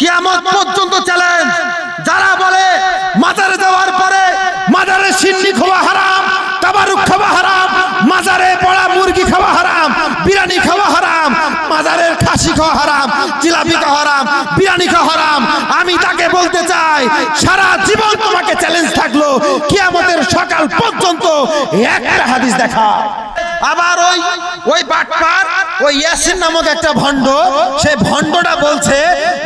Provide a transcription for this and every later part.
কিয়ামত পর্যন্ত চ্যালেঞ্জ। যারা বলে মাজারে যাওয়ার পরে মাজারে সিন্নি খাওয়া হারাম, তাবারুক খাওয়া হারাম, মাজারে পড়া মুরগি খাওয়া হারাম, বিরিয়ানি খাওয়া হারাম, মাজারের খাসি খাওয়া হারাম, জিলাপি খাওয়া হারাম, বিরিয়ানি খাওয়া হারাম, আমি তাকে বলতে চাই সারা জীবন তোমাকে চ্যালেঞ্জ থাকলো, কিয়ামতের সকাল পর্যন্ত একটা হাদিস দেখা। আবার ওই বাটপার ওই ইয়াসিন নামক একটা ভণ্ড, সেই ভণ্ডটা বলছে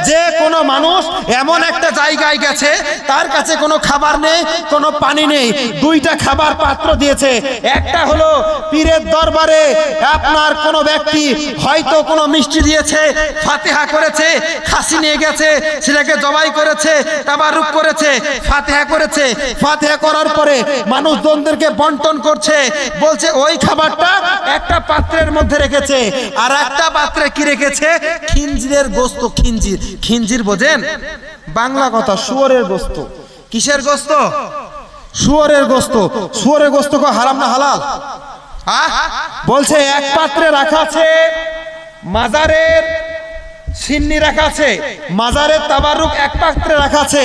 যে কোনো মানুষ এমন একটা জায়গায় গেছে, তার কাছে কোনো খাবার নেই, কোনো পানি নেই, দুইটা খাবার পাত্র দিয়েছে। একটা হলো পীরের দরবারে আপনার কোনো ব্যক্তি হয়তো কোনো মিষ্টি দিয়েছে, ফাতিহা করেছে, খাসি নিয়ে গেছে, সেটাকে জবাই করেছে, তাবারুক করেছে, ফাতিহা করেছে, ফাতিহা করার পরে মানুষজনদেরকে বন্টন করছে। বলছে ওই খাবারটা একটা পাত্রের মধ্যে রেখেছে, আর একটা পাত্রে কি রেখেছে? খিনজিরের গোস্ত। খিনজির, খিনজির বোঝেন? বাংলা কথা, শুয়োরের গোস্ত। কিসের গোস্ত? শুয়োরের গোস্ত। শুয়োরের গোস্ত কো হারাম না হালাল? বলছে এক পাত্রে রাখা আছে মাজারের সিন্নি রাখা আছে, মাজারের তাবারুক এক পাত্রে রাখা আছে,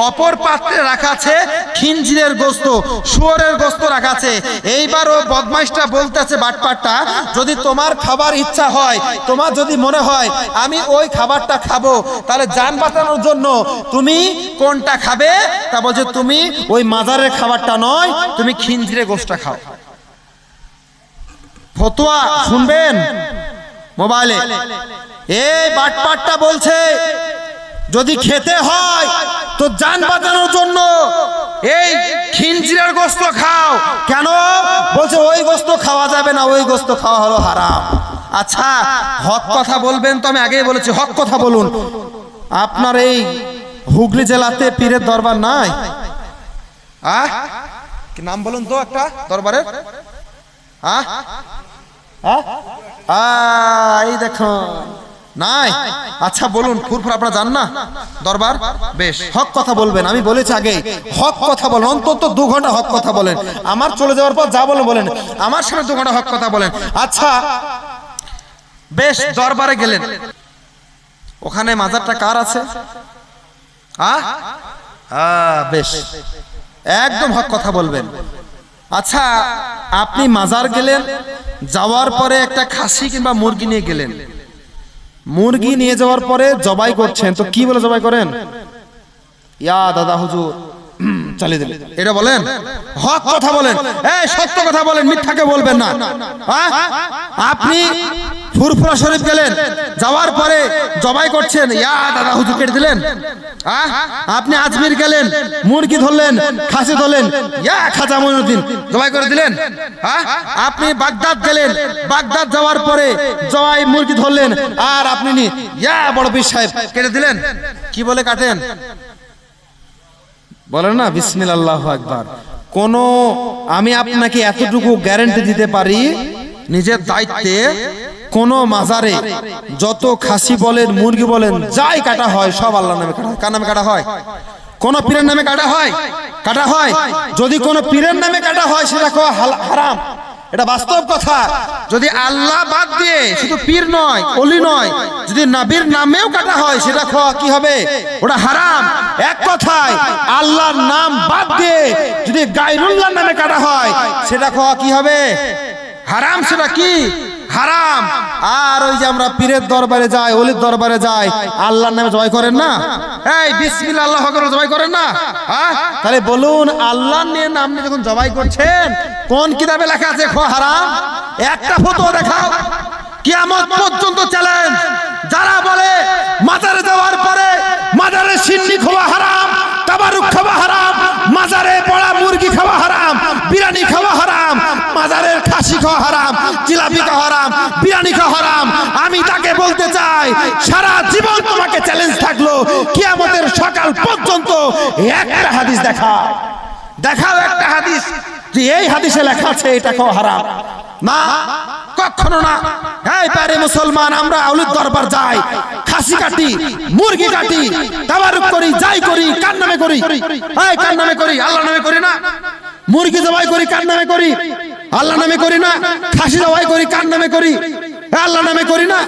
অপর পাত্রে রাখা আছে খিনজিরের গোস্ত, শুয়োরের গোস্ত রাখা আছে। এইবার ও বদমাইশটা বলতেছে বাটপাটটা, যদি তোমার খাবার ইচ্ছা হয়, তোমার যদি মনে হয় আমি ওই খাবারটা খাবো, তাহলে জান বাঁচানোর জন্য তুমি কোনটা খাবে? তা বলছে তুমি ওই মাজারের খাবারটা নয়, তুমি খিনজিরের গোস্তটা খাও। ফতোয়া শুনবেন মোবাইলে। এই বাটপাটটা বলছে যদি খেতে হয় তো জান বাঁচানোর জন্য এই খিনজিরের গোস্ত খাও। কেন? বলছে ওই গোস্ত খাওয়া যাবে না, ওই গোস্ত খাওয়া হলো হারাম। আচ্ছা হক কথা বলবেন তো? আমি আগেই বলেছি হক কথা বলুন। আপনার এই হুগলি জেলাতে পীরের দরবার নাই? কি নাম বলুন তো একটা দরবারের? এই দেখো নাই। আচ্ছা বলুন, ফুরফুর আপনারা জান না দরবার? বেশ, হক কথা বলবেন। আমি বলেছি আগে হক কথা বলেন, অন্তত 2 ঘন্টা হক কথা বলেন। আমার চলে যাওয়ার পর যা বলেন, আমার সামনে 2 ঘন্টা হক কথা বলেন। আচ্ছা বেশ, দরবারে গেলেন, ওখানে মাজারটা কার আছে? বেশ, একদম হক কথা বলবেন। আচ্ছা আপনি মাজার গেলেন, যাওয়ার পরে একটা খাসি কিংবা মুরগি নিয়ে গেলেন, মুরগি নিয়ে যাওয়ার পরে জবাই করছেন, তো কি বলে জবাই করেন? ইয়া দাদা হুজুর চালিয়ে দিলেন, এটা বলেন? হক কথা বলেন, এই সত্য কথা বলেন, মিথ্যাকে বলবেন না। আপনি ফুরফুরা শরীফ গেলেন, যাওয়ার পরে জবাই করছেন, ইয়া দাদা হুজুর কেটে দিলেন। আপনি আজমির গেলেন, মুরগি ধরলেন, খাসি ধরলেন, ইয়া খাজা মঈনুদ্দিন জবাই করে দিলেন। আপনি বাগদাদ গেলেন, বাগদাদ যাওয়ার পরে জবাই মুরগি ধরলেন, আর আপনি ইয়া বড় পীর সাহেব কেটে দিলেন। কি বলে কাটেন? বলেন না বিসমিল্লাহ আল্লাহু আকবার। কোন আমি আপনাকে এতটুকু গ্যারান্টি দিতে পারি, নিজের দায়িত্বে কোন মাজারে যত খাসি বলেন, মুরগি বলেন, যাই কাটা হয় সব আল্লাহর নামে কাটা হয়। কার নামে কাটা হয়? কোন পীরের নামে কাটা হয়? কাটা হয়। যদি কোন পীরের নামে কাটা হয় সেটা খাওয়া হারাম, এটা বাস্তব কথা। যদি আল্লাহ বাদ দিয়ে, শুধু পীর নয়, ওলি নয়, যদি নবীর নামেও কাটা হয় সেটা খাওয়া কি হবে? ওটা হারাম। এক কথায় আল্লাহর নাম বাদ দিয়ে যদি গায়রুল্লাহর নামে কাটা হয় সেটা খাওয়া কি হবে? হারাম। সেটা কি? হারাম। আর ওই যে আমরা পীরের দরবারে যাই, ওলির দরবারে যাই, আল্লাহর নামে জবাই করেন না? এই বিসমিল্লাহ আল্লাহু আকবার জবাই করেন না? তাহলে বলুন আল্লাহর নাম নিয়ে যখন জবাই করছেন কোন কিতাবে লেখা আছে খাওয়া হারাম? একটা ফতোয়া দেখাও। কিয়ামত পর্যন্ত চ্যালেঞ্জ। যারা বলে মাজারে যাওয়ার পরে মাজারে সিন্নি খাওয়া হারাম, তাবারুক খাওয়া হারাম, মাজারে পড়া মুরগি খাওয়া হারাম, বিরিয়ানি খাওয়া হারাম, মাজারের খাসি খাওয়া হারাম, জিলাপি খাওয়া হারাম, বিরিয়ানি খাওয়া হারাম, আমি তাকে বলতে চাই সারা জীবন তোমাকে চ্যালেঞ্জ থাকলো, কিয়ামতের সকাল পর্যন্ত একটা হাদিস দেখাও। দেখাও একটা হাদিস যে এই হাদিসে লেখা আছে এটা খাওয়া হারাম। না, কখনো না। এই পারে মুসলমান, আমরা আউলির দরবার যাই, খাসি কাটি, মুরগি কাটি, তাবারুক করি, যাই করি, কার নামে করি? এই কার নামে করি? আল্লাহর নামে করি না? মুরগি জবাই করি, কার নামে করি? আল্লাহর নামে করি না? খাসি জবাই করি, কার নামে করি? আল্লাহর নামে করি না?